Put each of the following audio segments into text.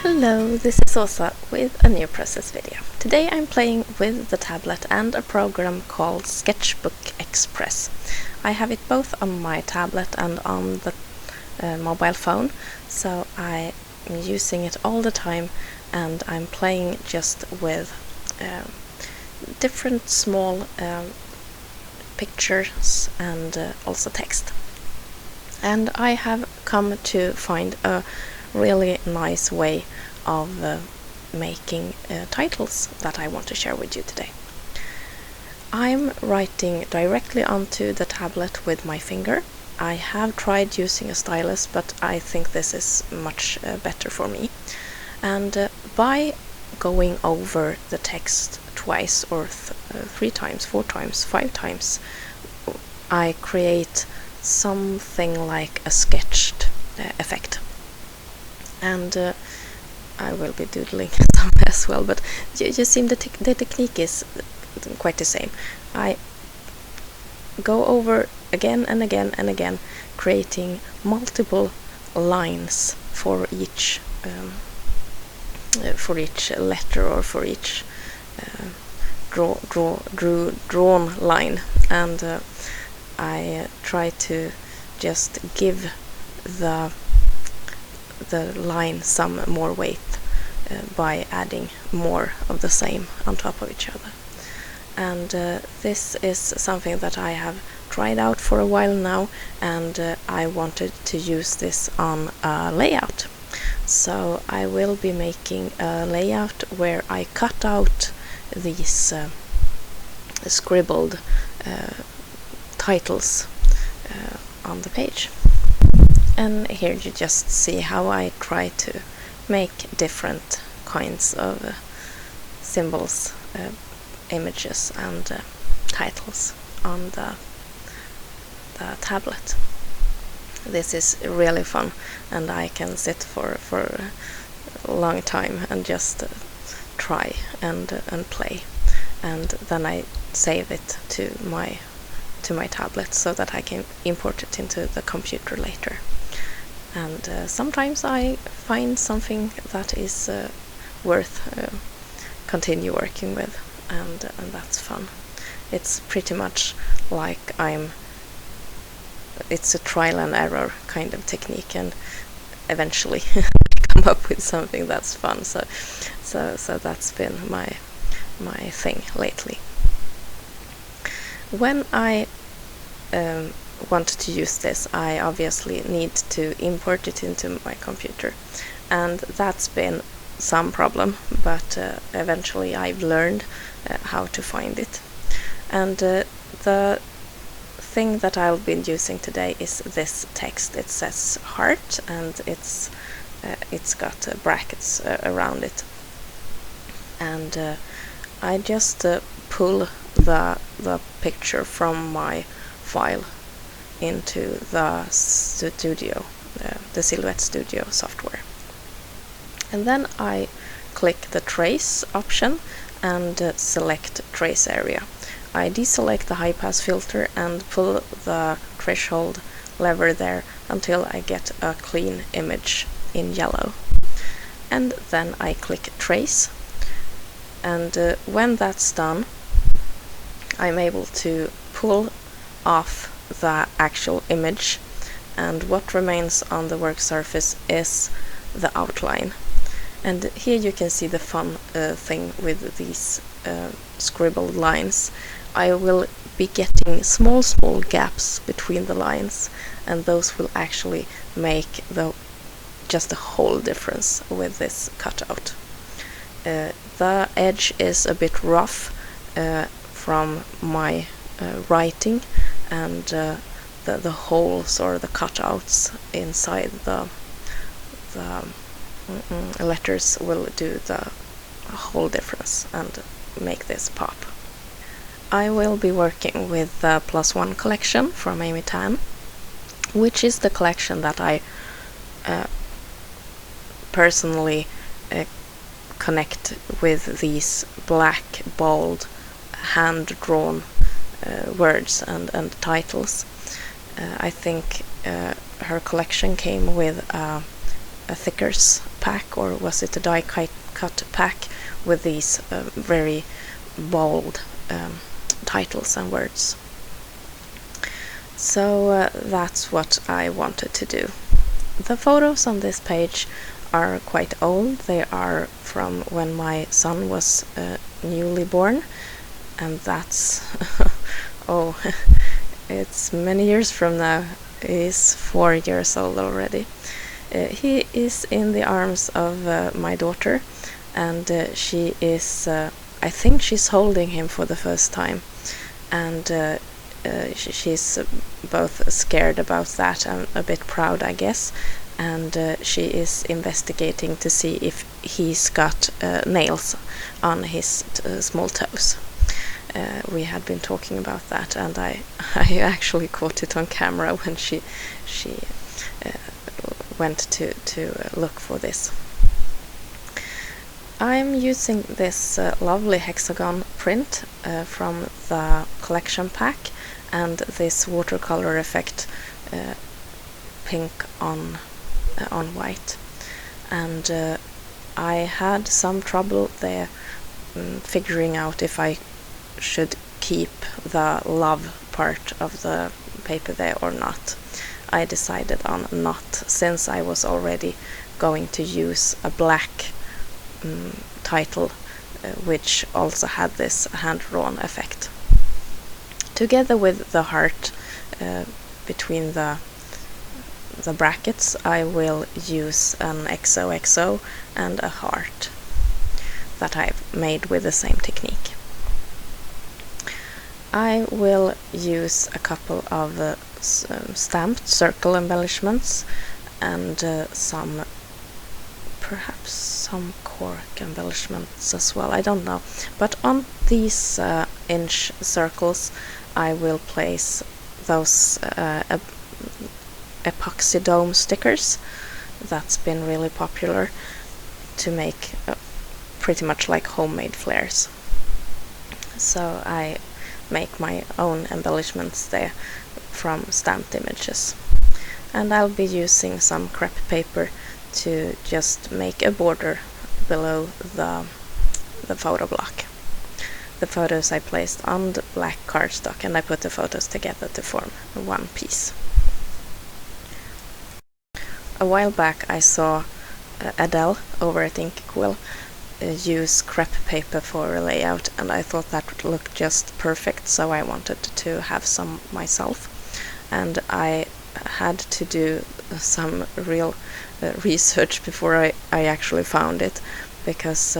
Hello, this is Åsa with a new process video. Today I'm playing with the tablet and a program called Sketchbook Express. I have it both on my tablet and on the mobile phone, so I'm using it all the time, and I'm playing just with different small pictures and also text. And I have come to find a really nice way of making titles that I want to share with you today. I'm writing directly onto the tablet with my finger. I have tried using a stylus, but I think this is much better for me. And by going over the text twice or 3 times, 4 times, 5 times, I create something like a sketched effect. And I will be doodling some as well, but you see the technique is quite the same. I go over again and again and again, creating multiple lines for each letter or for each drawn line, and I try to just give the line some more weight by adding more of the same on top of each other. And this is something that I have tried out for a while now, and I wanted to use this on a layout. So I will be making a layout where I cut out these scribbled titles on the page. And here you just see how I try to make different kinds of symbols, images and titles on the tablet. This is really fun, and I can sit for a long time and just try and play, and then I save it to my tablet so that I can import it into the computer later. And sometimes I find something that is worth continue working with, and that's fun. It's pretty much like it's a trial and error kind of technique, and eventually come up with something that's fun. So that's been my thing lately. When I wanted to use this, I obviously need to import it into my computer, and that's been some problem, but eventually I've learned how to find it. And the thing that I'll be using today is this text. It says heart, and it's got brackets around it, and I just pull the picture from my file into the studio, the Silhouette Studio software. And then I click the trace option and select trace area. I deselect the high pass filter and pull the threshold lever there until I get a clean image in yellow. And then I click trace, and when that's done, I'm able to pull off the actual image, and what remains on the work surface is the outline. And here you can see the fun thing with these scribbled lines. I will be getting small gaps between the lines, and those will actually make just a whole difference with this cutout. The edge is a bit rough from my writing, and the holes or the cutouts inside the letters will do the whole difference and make this pop. I will be working with the +1 collection from Amy Tan, which is the collection that I personally connect with these black, bold, hand-drawn words and titles. I think her collection came with a thicker pack, or was it a die cut pack with these very bold titles and words. So that's what I wanted to do. The photos on this page are quite old. They are from when my son was newly born, and that's oh, it's many years from now. He's 4 years old already. He is in the arms of my daughter, and she is, I think she's holding him for the first time, and she's both scared about that and a bit proud, I guess, and she is investigating to see if he's got nails on his small toes. We had been talking about that, and I actually caught it on camera when she went to look for this. I'm using this lovely hexagon print from the collection pack, and this watercolor effect pink on white, and I had some trouble there figuring out if I should keep the love part of the paper there or not. I decided on not, since I was already going to use a black title which also had this hand-drawn effect. Together with the heart between the brackets, I will use an XOXO and a heart that I've made with the same technique. I will use a couple of stamped circle embellishments and perhaps some cork embellishments as well, I don't know. But on these inch circles I will place those epoxy dome stickers that's been really popular to make pretty much like homemade flares. So I make my own embellishments there from stamped images, and I'll be using some crepe paper to just make a border below the photo block. The photos I placed on the black cardstock, and I put the photos together to form one piece. A while back I saw Adele over at Inkiquill use crepe paper for a layout, and I thought that would look just perfect, so I wanted to have some myself, and I had to do some real research before I actually found it, because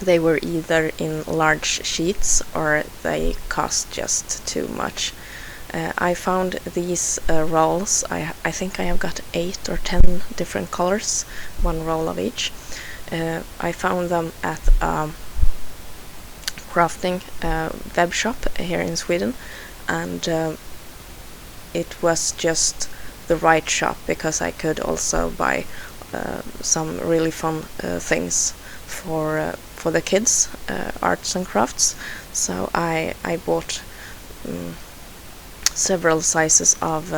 they were either in large sheets or they cost just too much. I found these rolls. I think I have got 8 or 10 different colors, one roll of each. I found them at a crafting web shop here in Sweden, and it was just the right shop, because I could also buy some really fun things for the kids, arts and crafts. So I bought several sizes of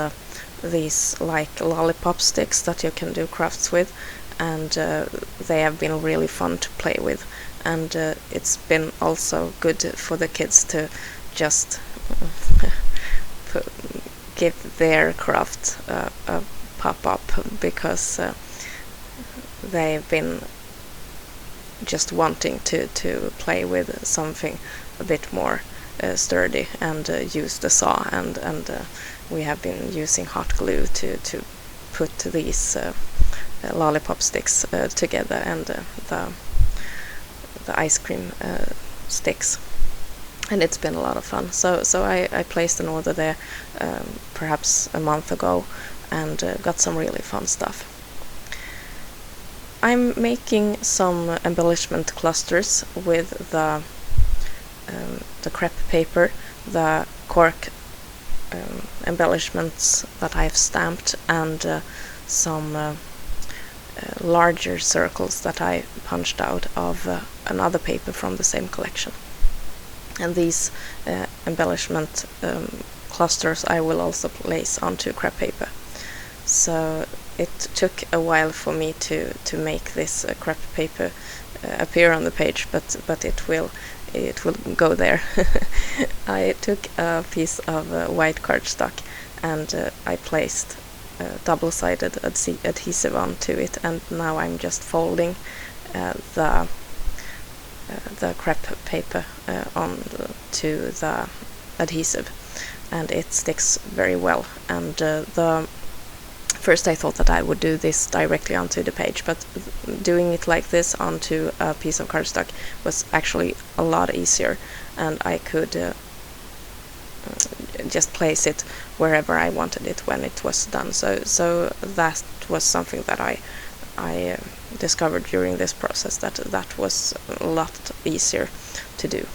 these like lollipop sticks that you can do crafts with, and they have been really fun to play with, and it's been also good for the kids to just give their craft a pop-up, because they've been just wanting to play with something a bit more sturdy and use the saw, and we have been using hot glue to put these lollipop sticks together, and the ice cream sticks, and it's been a lot of fun. So I placed an order there perhaps a month ago, and got some really fun stuff. I'm making some embellishment clusters with the crepe paper, the cork embellishments that I've stamped, and some larger circles that I punched out of another paper from the same collection. And these embellishment clusters I will also place onto crepe paper. So it took a while for me to make this crepe paper appear on the page, but it will go there. I took a piece of white cardstock and I placed double-sided adhesive onto it, and now I'm just folding the crepe paper onto the adhesive, and it sticks very well. And first I thought that I would do this directly onto the page, but doing it like this onto a piece of cardstock was actually a lot easier, and I could just place it wherever I wanted it when it was done. So that was something that I discovered during this process, that was a lot easier to do.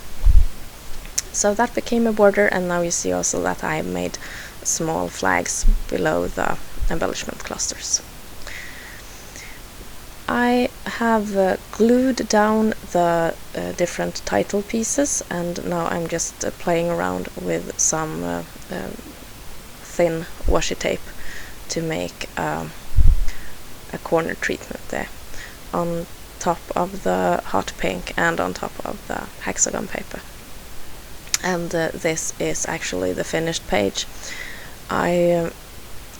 So that became a border, and now you see also that I made small flags below the embellishment clusters. I have glued down the different title pieces, and now I'm just playing around with some thin washi tape to make a corner treatment there on top of the hot pink and on top of the hexagon paper. And this is actually the finished page.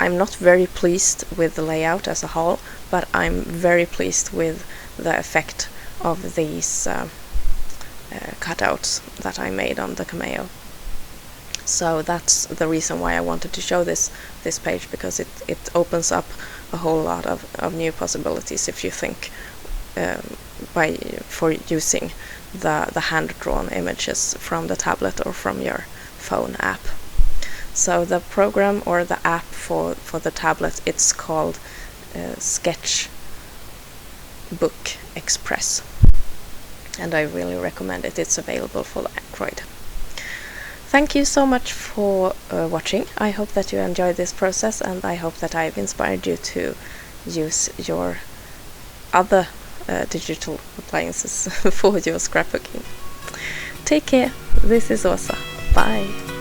I'm not very pleased with the layout as a whole, but I'm very pleased with the effect of these cutouts that I made on the cameo. So that's the reason why I wanted to show this page, because it opens up a whole lot of new possibilities if you think for using the hand-drawn images from the tablet or from your phone app. So the program or the app for the tablet, it's called Scrapbook Express, and I really recommend it. It's available for Android. Thank you so much for watching. I hope that you enjoyed this process, and I hope that I've inspired you to use your other digital appliances for your scrapbooking. Take care. This is Åsa. Bye.